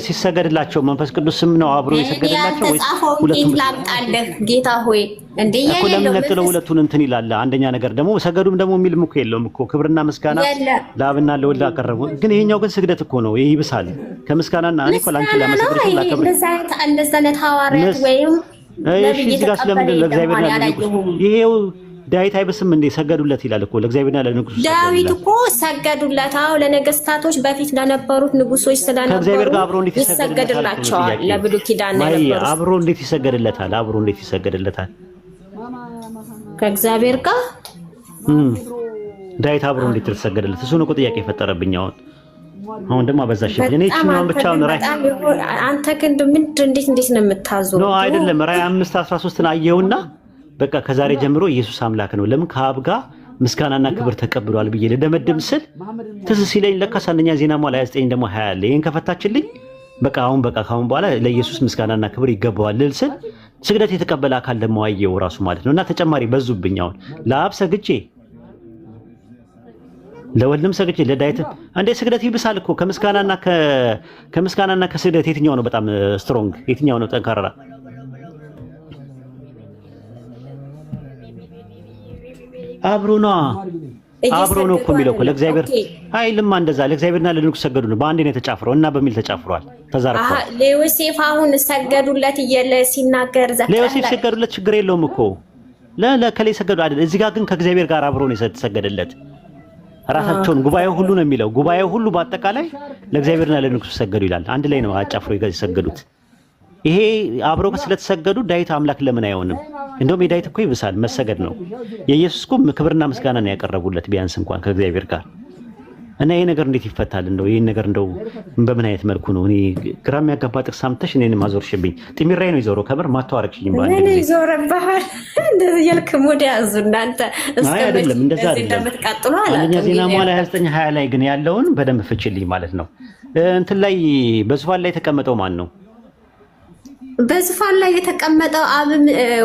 ሲሰገድላቸው መንፈስ ቅዱስም ነው አብሮ የሰገደላቸው ወይስ ሁለቱም? ላምጣልህ ጌታ ሆይ እንዴ እኮ ለምን ነጥለው ሁለቱን እንትን ይላል? አንደኛ ነገር ደግሞ ሰገዱም ደግሞ የሚልም እኮ የለውም እኮ። ክብርና ምስጋና ለአብና ለወልድ አቀረቡ። ግን ይሄኛው ግን ስግደት እኮ ነው። ይሄ ይብሳል ከምስጋናና እኔ እኮ ላንቺ ለማሰግደት ላከብር እንደዛ አይነት ሐዋርያት ወይም እሺ እዚህ ጋር ስለምን ለእግዚአብሔርና ለንጉስ ይሄው ዳዊት አይበስም እንዴ ሰገዱለት ይላል እኮ ለእግዚአብሔርና ለንጉስ ዳዊት እኮ ሰገዱለት። አዎ ለነገስታቶች በፊት ለነበሩት ንጉሶች ስለነበሩ ከእግዚአብሔር ጋር አብሮ እንዴት ይሰገድላቸዋል። ለብሉይ ኪዳን ነበሩ። አብሮ እንዴት ይሰገድለታል? አብሮ እንዴት ይሰገድለታል? ከእግዚአብሔር ጋር ዳዊት አብሮ እንዴት ተሰገደለት? እሱ ነው እኮ ጥያቄ የፈጠረብኝ። አሁን ደግሞ አበዛሽብኝ። እኔ እቺ ነው ብቻውን ራይ አንተ ግን እንዴት ነው የምታዘው? ነው አይደለም ራይ 5:13 አየውና በቃ ከዛሬ ጀምሮ ኢየሱስ አምላክ ነው። ለምን ከአብ ጋር ምስጋናና ክብር ተቀብሏል ብዬ ለደመድም ስል ትዝ ሲለኝ ለካስ አንደኛ ዜና መዋዕል 29 ደግሞ 20 አለ። ይሄን ከፈታችልኝ በቃ ካሁን በኋላ ለኢየሱስ ምስጋናና ክብር ይገባዋል ልል ስል ስግደት የተቀበለ አካል ደግሞ አየው ራሱ ማለት ነውና ተጨማሪ በዙብኝ። አሁን ለአብ ሰግጄ ለወልድም ሰግጄ ለዳዊት እንደ ስግደት ይብሳል እኮ ከምስጋናና ከስግደት የትኛው ነው በጣም ስትሮንግ? የትኛው ነው ጠንካራ? አብሮ ነው እኮ የሚለው እኮ ለእግዚአብሔር አይልማ እንደዛ ለእግዚአብሔርና ለንጉስ ሰገዱ ነው በአንድ ነው የተጫፈረው እና በሚል ተጫፍሯል ተዛርፏል። ለዮሴፍ አሁን ሰገዱለት እያለ ሲናገር ለዮሴፍ ሰገዱለት ችግር የለውም እኮ ለከሌ ሰገዱ አይደል? እዚህ ጋር ግን ከእግዚአብሔር ጋር አብሮ ነው የተሰገደለት። ራሳቸውን ጉባኤው ሁሉ ነው የሚለው ጉባኤው ሁሉ በአጠቃላይ ለእግዚአብሔርና ለንጉስ ሰገዱ ይላል። አንድ ላይ ነው አጫፍሮ የሰገዱት። ይሄ አብረው ስለተሰገዱ ዳዊት አምላክ ለምን አይሆንም? እንደውም የዳዊት እኮ ይብሳል መሰገድ ነው። የኢየሱስ እኮ ክብርና ምስጋና ነው ያቀረቡለት ቢያንስ እንኳን ከእግዚአብሔር ጋር እና ይሄ ነገር እንዴት ይፈታል? እንደው ይሄን ነገር እንደው በምን አይነት መልኩ ነው? እኔ ግራ የሚያጋባ ጥቅስ አምጥተሽ እኔንም አዞርሽብኝ። ጢሚራይ ነው ይዞሮ ከበር ማታወራችኝ ባንድ ጊዜ ምን ይዞርብሃል? እንደዚህ ያልክ ሙድ ያዙ እናንተ አይደለም እንደዛ አይደለም። አንደኛ ዜና መዋዕል 29 20 ላይ ግን ያለውን በደንብ ፍችልኝ ማለት ነው። እንትን ላይ በዙፋን ላይ የተቀመጠው ማን ነው? በዙፋን ላይ የተቀመጠው አብም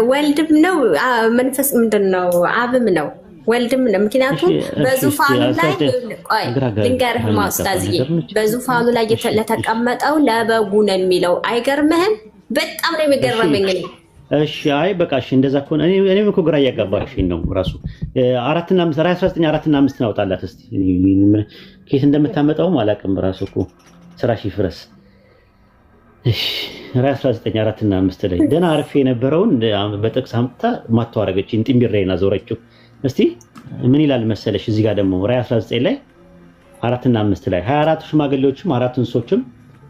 ወልድም ነው። መንፈስ ምንድነው? አብም ነው ወልድም ነው። ምክንያቱም በዙፋኑ ላይ ቆይ ልንገርህ ማስታዝዬ በዙፋኑ ላይ ለተቀመጠው ለበጉ ነው የሚለው። አይገርምህም? በጣም ነው የሚገርመኝ። እሺ አይ በቃ እሺ እንደዛ ከሆነ እኔም እኮ ግራ እያጋባሽኝ ነው ራሱ 4 እና 5 19 4 እና 5 አውጣላት እስቲ። ከየት እንደምታመጣውም አላውቅም ራሱ እኮ ስራሽ ይፍረስ። እሺ 19 4 እና 5 ላይ ደና አርፌ የነበረውን በጥቅስ አምጥታ ማተዋረገችኝ ጢምቢራይና ዞረችው። እስቲ ምን ይላል መሰለሽ? እዚህ ጋር ደግሞ ራዕይ 19 ላይ 4 እና 5 ላይ 24 ሽማግሌዎችም 4 እንስሶችም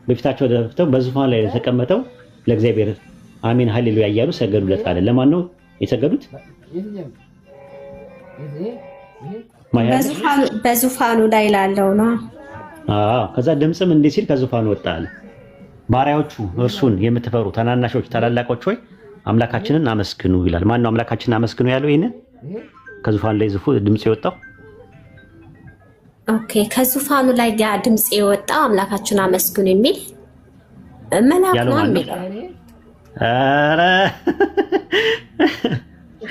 በፊታቸው ተደፍተው በዙፋን ላይ የተቀመጠው ለእግዚአብሔር አሜን ሃሌሉያ እያሉ ሰገዱለት አለ። ለማን ነው የሰገዱት? በዙፋኑ ላይ ላለው ነው። ከዛ ድምጽም እንዲህ ሲል ከዙፋኑ ወጣ አለ። ባሪያዎቹ እርሱን የምትፈሩ ታናናሾች ታላላቆች ሆይ አምላካችንን አመስግኑ ይላል። ማን ነው አምላካችንን አመስግኑ ያለው? ይሄንን ከዙፋኑ ላይ ድምጽ የወጣው ኦኬ፣ ከዙፋኑ ላይ ያ ድምጽ የወጣው አምላካችንን አመስግኑ የሚል መልአክ ነው የሚለው። ኧረ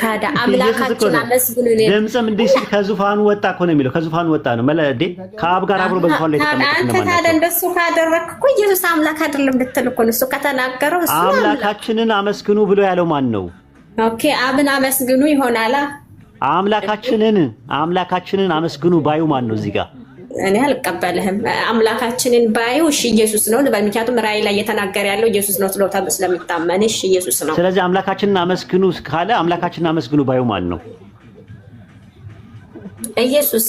ታዲያ አምላካችንን አመስግኑ ነው ድምጽም እንዲህ ሲል ከዙፋኑ ወጣ እኮ ነው የሚለው። ከዙፋኑ ወጣ ነው ማለት ከአብ ጋር አብሮ በዙፋኑ ላይ ተቀመጠ ነው ማለት ነው። ታዲያ እንደሱ ካደረክ እኮ ኢየሱስ አምላክ አይደለም ልትል እኮ ነው። እሱ ከተናገረው እሱ አምላካችንን አመስግኑ ብሎ ያለው ማን ነው? ኦኬ አብን አመስግኑ ይሆናላ። አምላካችንን አመስግኑ ባዩ ማን ነው? እዚህ ጋር እኔ አልቀበልህም። አምላካችንን ባዩ እሺ ኢየሱስ ነው ልበል። ምክንያቱም ራዕይ ላይ እየተናገረ ያለው ኢየሱስ ነው ስለሚታመን እሺ ኢየሱስ ነው። ስለዚህ አምላካችንን አመስግኑ ካለ አምላካችንን አመስግኑ ባዩ ማን ነው? ኢየሱስ።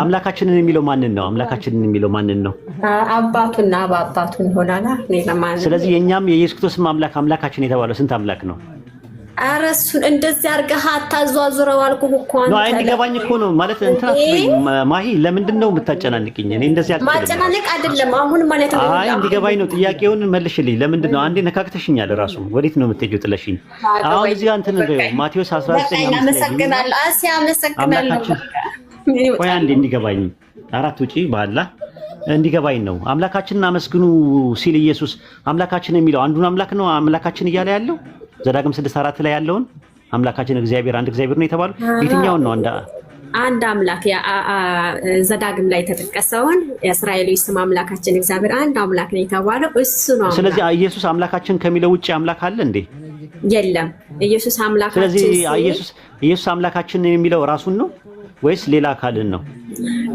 አምላካችንን የሚለው ማንን ነው? አምላካችንን የሚለው ማንን ነው? አባቱና አባቱን ይሆናላ። ስለዚህ የኛም የኢየሱስ ክርስቶስም አምላካችን የተባለው ስንት አምላክ ነው? ኧረ እሱን እንደዚህ አድርገህ አታዟዙረው አልኩህ እኮ አንተ። ነው እንዲገባኝ እኮ ነው ማለት እንትና ማሂ ለምንድን ነው የምታጨናንቅኝ? እኔ እንደዚህ አልኩኝ። ማጨናነቅ አይደለም አሁን ማለት ነው። አይ እንዲገባኝ ነው። ጥያቄውን መልሽልኝ። ለምንድን ነው አንዴ ነካክተሽኛል ራሱ። ወዴት ነው የምትሄጂው ጥለሽኝ? አሁን እዚህ ጋር እንትን ማቴዎስ 19 አመሰግናለሁ። አሲያ አመሰግናለሁ። ቆይ አንዴ እንዲገባኝ አራት ውጪ ባላ እንዲገባኝ ነው። አምላካችንን አመስግኑ ሲል ኢየሱስ አምላካችን የሚለው አንዱን አምላክ ነው አምላካችን እያለ ያለው ዘዳግም 6:4 ላይ ያለውን አምላካችን እግዚአብሔር አንድ እግዚአብሔር ነው የተባለው የትኛውን ነው? አንድ አምላክ ዘዳግም ላይ የተጠቀሰውን የእስራኤላዊ ስም አምላካችን እግዚአብሔር አንድ አምላክ ነው የተባለው እሱ ነው። ስለዚህ ኢየሱስ አምላካችን ከሚለው ውጪ አምላክ አለ እንዴ? የለም። ኢየሱስ አምላካችን። ስለዚህ ኢየሱስ አምላካችን የሚለው ራሱን ነው ወይስ ሌላ አካልን ነው?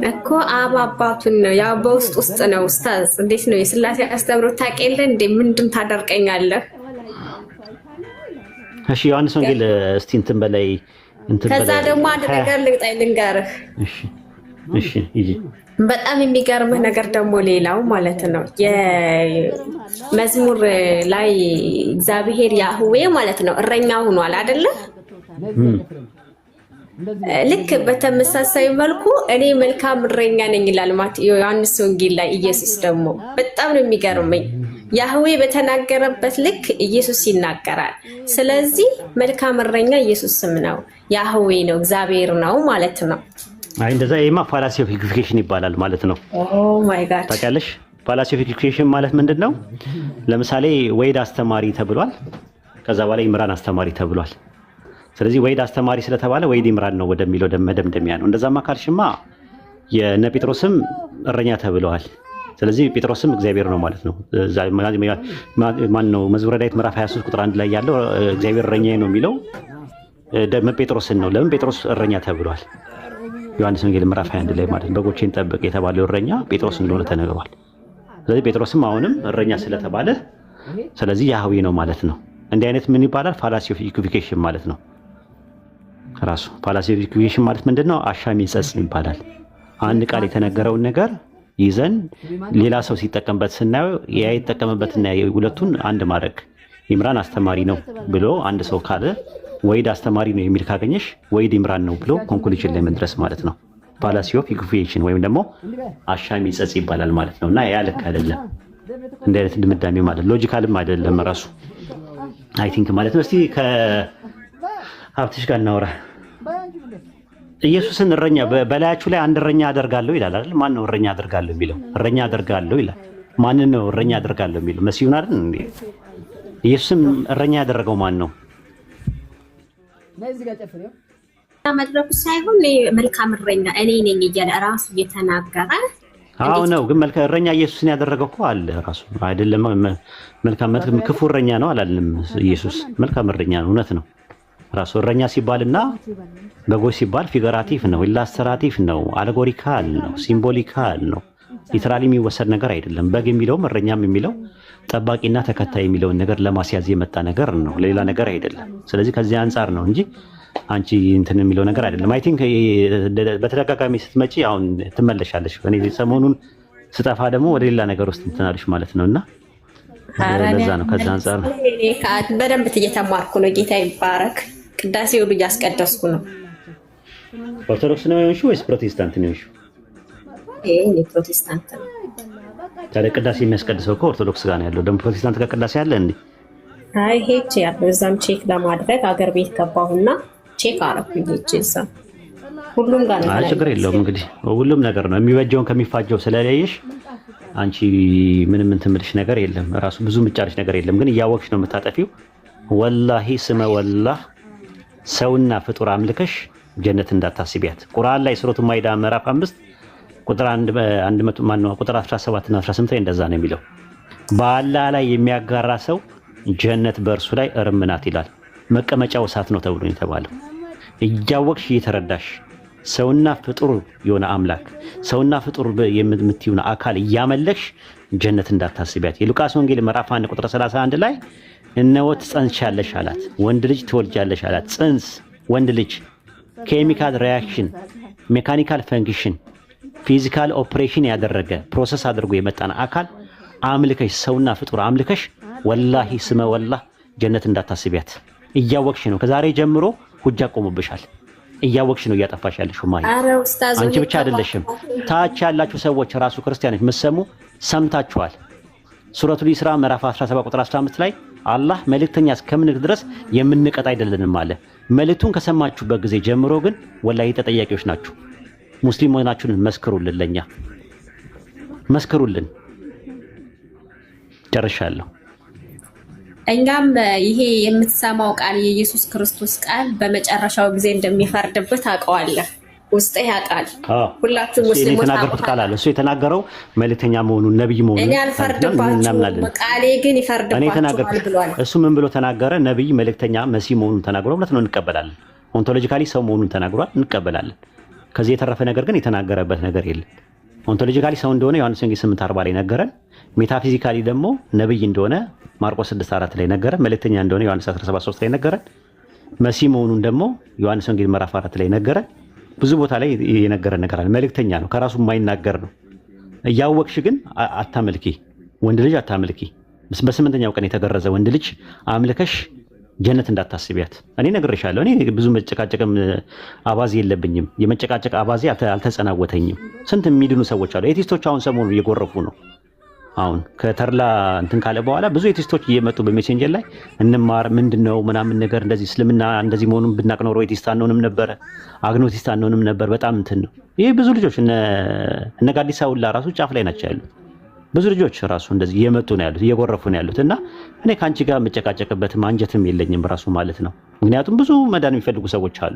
እኮ አብ አባቱን ነው። ያው በውስጥ ነው። ኡስታዝ እንዴት ነው የሥላሴ አስተምሮት ታውቂያለህ እንዴ? ምንድን ታደርቀኛለህ? እሺ ዮሐንስ ወንጌል እስቲ እንትን በላይ እንትን ከዛ ደግሞ አንድ ነገር ልንገርህ። እሺ ይጂ በጣም የሚገርምህ ነገር ደግሞ ሌላው ማለት ነው የመዝሙር ላይ እግዚአብሔር ያህዌ ማለት ነው እረኛ ሆኗል አይደለ? ልክ በተመሳሳይ መልኩ እኔ መልካም እረኛ ነኝ ይላል ዮሐንስ ወንጌል ላይ። ኢየሱስ ደግሞ በጣም ነው የሚገርመኝ ያህዌ በተናገረበት ልክ ኢየሱስ ይናገራል። ስለዚህ መልካም እረኛ ኢየሱስ ስም ነው፣ ያህዌ ነው፣ እግዚአብሔር ነው ማለት ነው። አይ እንደዛ ይማ ፋላሲ ኦፍ ኢኩዌሽን ይባላል ማለት ነው። ኦ ማይ ጋድ ታውቂያለሽ? ፋላሲ ኦፍ ኢኩዌሽን ማለት ምንድነው? ለምሳሌ ወይድ አስተማሪ ተብሏል፣ ከዛ በኋላ ኢምራን አስተማሪ ተብሏል። ስለዚህ ወይድ አስተማሪ ስለተባለ ወይድ ኢምራን ነው ወደሚለው መደምደሚያ ነው። እንደዛማ ካልሽማ የነ ጴጥሮስም እረኛ ተብለዋል። ስለዚህ ጴጥሮስም እግዚአብሔር ነው ማለት ነው። ማን ነው መዝሙረ ዳዊት ምዕራፍ 23 ቁጥር 1 ላይ ያለው እግዚአብሔር እረኛዬ ነው የሚለው ጴጥሮስን ነው። ለምን ጴጥሮስ እረኛ ተብሏል? ዮሐንስ ወንጌል ምዕራፍ 21 ላይ ማለት በጎቼን ጠብቅ የተባለው እረኛ ጴጥሮስ እንደሆነ ተነግሯል። ስለዚህ ጴጥሮስም አሁንም እረኛ ስለተባለ ስለዚህ ያህዌ ነው ማለት ነው። እንዲህ አይነት ምን ይባላል? ፋላሲ ኦፍ ኢኩዌሽን ማለት ነው። ራሱ ፋላሲ ኦፍ ኢኩዌሽን ማለት ምንድነው? አሻሚ ጸጽ ይባላል። አንድ ቃል የተነገረውን ነገር ይዘን ሌላ ሰው ሲጠቀምበት ስናየው ያ የተጠቀመበትና ሁለቱን አንድ ማድረግ። ኢምራን አስተማሪ ነው ብሎ አንድ ሰው ካለ ወይድ አስተማሪ ነው የሚል ካገኘሽ ወይድ ኢምራን ነው ብሎ ኮንክሉዥን ላይ መድረስ ማለት ነው። ፋላሲ ኦፍ ኢኩዌሽን ወይም ደግሞ አሻሚ ጸጽ ይባላል ማለት ነው። እና ያ ልክ አይደለም። እንዲህ አይነት ድምዳሜ ማለት ሎጂካልም አይደለም ራሱ አይ ቲንክ ማለት ነው። እስቲ ከሀብትሽ ጋር እናውራ። ኢየሱስን እረኛ በላያችሁ ላይ አንድ እረኛ አደርጋለሁ ይላል አይደል? ማን ነው እረኛ አደርጋለሁ የሚለው? እረኛ አደርጋለሁ ይላል። ማንን ነው እረኛ አደርጋለሁ የሚለው? መሲሁን አይደል እንዴ? ኢየሱስም እረኛ ያደረገው ማን ነው? መድረኩ ሳይሆን መልካም እረኛ እኔ ነኝ እያለ ራሱ እየተናገረ አዎ ነው። ግን መልካም እረኛ ኢየሱስን ያደረገው እኮ አለ ራሱ አይደለም። መልካም ክፉ እረኛ ነው አላለም ኢየሱስ። መልካም እረኛ ነው፣ እውነት ነው። ራሱ እረኛ ሲባልና በጎች ሲባል ፊገራቲቭ ነው፣ ኢላስትራቲቭ ነው፣ አለጎሪካል ነው፣ ሲምቦሊካል ነው። ሊትራሊ የሚወሰድ ነገር አይደለም። በግ የሚለውም እረኛም የሚለው ጠባቂና ተከታይ የሚለውን ነገር ለማስያዝ የመጣ ነገር ነው፣ ሌላ ነገር አይደለም። ስለዚህ ከዚህ አንጻር ነው እንጂ አንቺ እንትን የሚለው ነገር አይደለም። አይ ቲንክ በተደጋጋሚ ስትመጪ አሁን ትመለሻለሽ። እኔ ሰሞኑን ስጠፋ ደግሞ ወደ ሌላ ነገር ውስጥ እንትናለሽ ማለት ነውና ለዛ ነው። ከዛ አንጻር ነው በደንብ እየተማርኩ ነው። ጌታ ይባረክ። ቅዳሴ ሁሉ እያስቀደስኩ ነው። ኦርቶዶክስ ነው ወይስ ፕሮቴስታንት ነው? እኔ ፕሮቴስታንት ነው። ታዲያ ቅዳሴ የሚያስቀድሰው እኮ ኦርቶዶክስ ጋር ነው ያለው። ደግሞ ፕሮቴስታንት ጋር ቅዳሴ አለ እንዴ? አይ ሄቼ ያለው እዛም ቼክ ለማድረግ አገር ቤት ገባሁና ቼክ አረኩኝ። ሄቼ እዛ ሁሉም ጋር ነው። አይ ችግር የለውም እንግዲህ ሁሉም ነገር ነው የሚበጀውን ከሚፋጀው ስለለየሽ አንቺ ምንም እንትን የምልሽ ነገር የለም። ራሱ ብዙ ምጫልሽ ነገር የለም። ግን እያወቅሽ ነው የምታጠፊው። ወላሂ ስመ ወላህ ሰውና ፍጡር አምልከሽ ጀነት እንዳታስቢያት። ቁርአን ላይ ሱረቱ ማኢዳ ምዕራፍ 5 ቁጥር 100 ማነው ቁጥር 17 እና 18 ላይ እንደዛ ነው የሚለው። በአላህ ላይ የሚያጋራ ሰው ጀነት በእርሱ ላይ እርም ናት ይላል። መቀመጫው እሳት ነው ተብሎ የተባለው እያወቅሽ እየተረዳሽ ሰውና ፍጡር የሆነ አምላክ ሰውና ፍጡር የምትዩና አካል እያመለክሽ ጀነት እንዳታስቢያት። የሉቃስ ወንጌል ምዕራፍ 1 ቁጥር 31 ላይ እነሆ ትጸንሻለሽ አላት፣ ወንድ ልጅ ትወልጃለሽ አላት። ጽንስ ወንድ ልጅ ኬሚካል ሪያክሽን፣ ሜካኒካል ፈንክሽን፣ ፊዚካል ኦፕሬሽን ያደረገ ፕሮሰስ አድርጎ የመጣን አካል አምልከሽ ሰውና ፍጡር አምልከሽ ወላሂ ስመ ወላህ ጀነት እንዳታስቢያት እያወቅሽ ነው። ከዛሬ ጀምሮ ሁጃ ቆሞብሻል። እያወቅሽ ነው እያጠፋሽ ያለሽው ማለት አንቺ ብቻ አይደለሽም። ታች ያላችሁ ሰዎች ራሱ ክርስቲያኖች ምሰሙ ሰምታችኋል። ሱረቱል ኢስራ ምዕራፍ 17 ቁጥር 15 ላይ አላህ መልእክተኛ እስከምንልክ ድረስ የምንቀጥ አይደለንም አለ። መልእክቱን ከሰማችሁበት ጊዜ ጀምሮ ግን ወላሂ ተጠያቂዎች ናችሁ። ሙስሊም ሆናችሁን መስክሩልን፣ ለኛ መስክሩልን። ጨርሻለሁ። እኛም ይሄ የምትሰማው ቃል የኢየሱስ ክርስቶስ ቃል በመጨረሻው ጊዜ እንደሚፈርድበት አውቀዋለሁ። ውስጤ ያውቃል። ሁላችሁም ሙስሊሞች የተናገሩት ቃል አለ። እሱ የተናገረው መልእክተኛ መሆኑን ነብይ መሆኑን እኔ አልፈርድባችሁም፣ ቃሌ ግን ይፈርድባችኋል ብሏል። እሱ ምን ብሎ ተናገረ? ነብይ፣ መልእክተኛ፣ መሲህ መሆኑን ተናግሮ ማለት ነው እንቀበላለን። ኦንቶሎጂካሊ ሰው መሆኑን ተናግሯል፣ እንቀበላለን። ከዚህ የተረፈ ነገር ግን የተናገረበት ነገር የለም። ኦንቶሎጂካሊ ሰው እንደሆነ ዮሐንስ ወንጌል 8:40 ላይ ነገረን። ሜታፊዚካሊ ደግሞ ነብይ እንደሆነ ማርቆስ 6:4 ላይ ነገረ፣ መልእክተኛ እንደሆነ ዮሐንስ 17:3 ላይ ነገረ፣ መሲህ መሆኑን ደግሞ ዮሐንስ ወንጌል ምዕራፍ 4 ላይ ነገረ። ብዙ ቦታ ላይ የነገረ ነገር አለ። መልእክተኛ ነው፣ ከራሱ የማይናገር ነው። እያወቅሽ ግን አታመልኪ፣ ወንድ ልጅ አታመልኪ። በስምንተኛው ቀን የተገረዘ ወንድ ልጅ አምልከሽ ጀነት እንዳታስቢያት። እኔ ነግሬሻለሁ። እኔ ብዙ መጨቃጨቅም አባዜ የለብኝም። የመጨቃጨቅ አባዜ አልተጸናወተኝም። ስንት የሚድኑ ሰዎች አሉ። ኤቲስቶች አሁን ሰሞኑን እየጎረፉ ነው። አሁን ከተርላ እንትን ካለ በኋላ ብዙ ኤቲስቶች እየመጡ በሜሴንጀር ላይ እንማር ምንድነው ምናምን ነገር እንደዚህ እስልምና እንደዚህ መሆኑን ብናቅ ኖሮ ኤቲስት አንሆንም ነበረ፣ አግኖቲስት አንሆንም ነበር። በጣም እንትን ነው ይሄ። ብዙ ልጆች እነ ጋዲሳ ሁላ ራሱ ጫፍ ላይ ናቸው ያሉት። ብዙ ልጆች ራሱ እንደዚህ እየመጡ ነው ያሉት፣ እየጎረፉ ነው ያሉት። እና እኔ ከአንቺ ጋር የምጨቃጨቅበትም አንጀትም የለኝም ራሱ ማለት ነው። ምክንያቱም ብዙ መዳን የሚፈልጉ ሰዎች አሉ፣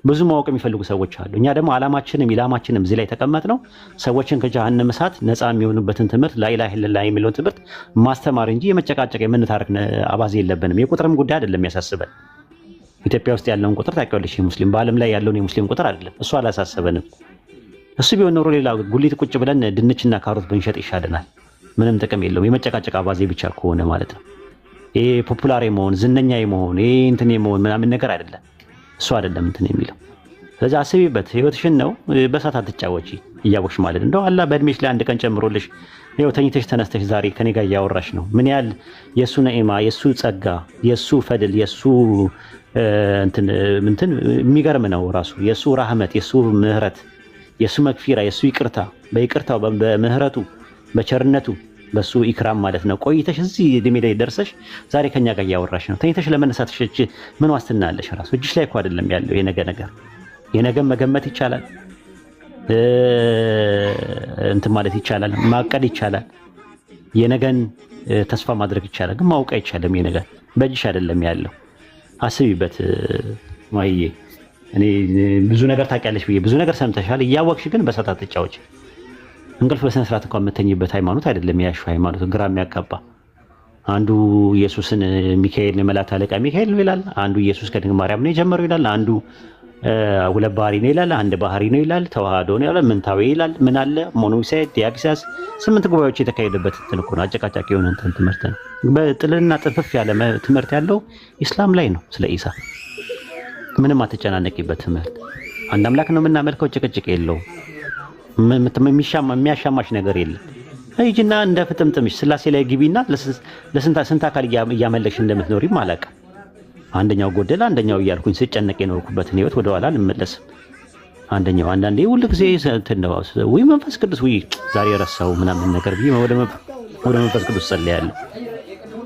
ብዙ ማወቅ የሚፈልጉ ሰዎች አሉ። እኛ ደግሞ ዓላማችንም ኢላማችንም እዚህ ላይ ተቀመጥነው ሰዎችን ከጀሃነም እሳት ነፃ የሚሆኑበትን ትምህርት ላኢላሀ ኢለላህ የሚለውን ትምህርት ማስተማር እንጂ የመጨቃጨቅ የምንታረቅ አባዜ የለብንም። የቁጥርም ጉዳይ አይደለም ያሳስበን። ኢትዮጵያ ውስጥ ያለውን ቁጥር ታውቂዋለሽ፣ የሙስሊም በዓለም ላይ ያለውን የሙስሊም ቁጥር አይደለም፣ እሱ አላሳሰበንም። እሱ ቢሆን ኖሮ ሌላ ጉሊት ቁጭ ብለን ድንችና ካሮት ብንሸጥ ይሻለናል። ምንም ጥቅም የለውም። የመጨቃጨቅ አባዜ ብቻ ከሆነ ማለት ነው። ይሄ ፖፑላር የመሆን ዝነኛ የመሆን ይሄ እንትን የመሆን ምናምን ነገር አይደለም። እሱ አይደለም እንትን የሚለው። ስለዚህ አስቢበት። ህይወትሽን ነው በሳት አትጫወቺ እያወቅሽ ማለት እንደው አላህ በእድሜሽ ላይ አንድ ቀን ጨምሮልሽ ይኸው ተኝተሽ ተነስተሽ ዛሬ ከኔ ጋር እያወራሽ ነው። ምን ያህል የእሱ ነዒማ፣ የእሱ ጸጋ፣ የእሱ ፈድል፣ የእሱ እንትን የሚገርም ነው ራሱ። የእሱ ራህመት፣ የእሱ ምህረት፣ የእሱ መክፊራ፣ የእሱ ይቅርታ፣ በይቅርታው በምህረቱ በቸርነቱ በሱ ኢክራም ማለት ነው። ቆይተሽ እዚህ እድሜ ላይ ደርሰሽ ዛሬ ከኛ ጋር እያወራሽ ነው። ተኝተሽ ለመነሳትሽ ምን ዋስትና አለሽ? ራሱ እጅሽ ላይ እኮ አይደለም ያለው የነገ ነገር። የነገን መገመት ይቻላል፣ እንትን ማለት ይቻላል፣ ማቀድ ይቻላል፣ የነገን ተስፋ ማድረግ ይቻላል። ግን ማወቅ አይቻልም። የነገ በእጅሽ አይደለም ያለው። አስቢበት ማይዬ። እኔ ብዙ ነገር ታውቂያለሽ ብዬ ብዙ ነገር ሰምተሻል። እያወቅሽ ግን በሳት አትጫወቺ። እንቅልፍ በስነ ስርዓት እንኳን የምተኝበት ሃይማኖት አይደለም ያሹ ሃይማኖት፣ ግራ የሚያጋባ። አንዱ ኢየሱስን ሚካኤል መላእክት አለቃ ሚካኤል ነው ይላል፣ አንዱ ኢየሱስ ከድንግል ማርያም ነው የጀመረው ይላል፣ አንዱ ሁለት ባህሪ ነው ይላል፣ አንድ ባህሪ ነው ይላል፣ ተዋህዶ ነው ይላል፣ ምንታዊ ይላል። ምን አለ ሞኖሳይድ ዲያክሲስ 8 ጉባኤዎች የተካሄደበት እንትን እኮ ነው። አጨቃጫቂ የሆነ እንትን ትምህርት ነው። በጥልና ጥፍፍ ያለ ትምህርት ያለው ኢስላም ላይ ነው። ስለ ኢሳ ምንም አትጨናነቂበት ትምህርት። አንድ አምላክ ነው የምናመልከው፣ ጭቅጭቅ የለውም። የሚያሻማሽ ነገር የለም። ሂጂና እንደ ፍጥምጥምሽ ስላሴ ላይ ግቢና ለስንት አካል እያመለክሽ እንደምትኖሪም አላውቅም። አንደኛው ጎደለ አንደኛው እያልኩኝ ስጨነቅ የኖርኩበትን ህይወት ወደኋላ አልመለስም። አንዳንዴ ሁሉ ጊዜ ወይ መንፈስ ቅዱስ ወይ ዛሬ ረሳው ምናምን ነገር ብዬ ወደ መንፈስ ቅዱስ ጸልያለሁ።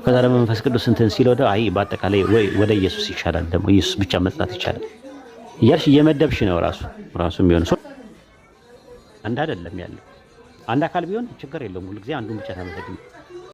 ከዛ ደግሞ መንፈስ ቅዱስ እንትን ሲል አይ በአጠቃላይ ወይ ወደ ኢየሱስ ይሻላል፣ ደግሞ ኢየሱስ ብቻ መጥራት ይቻላል እያልሽ እየመደብሽ ነው ራሱ የሚሆን ሰው አንድ አይደለም ያለው። አንድ አካል ቢሆን ችግር የለውም። ሁሉ ጊዜ አንዱን ብቻ ተመሰግኝ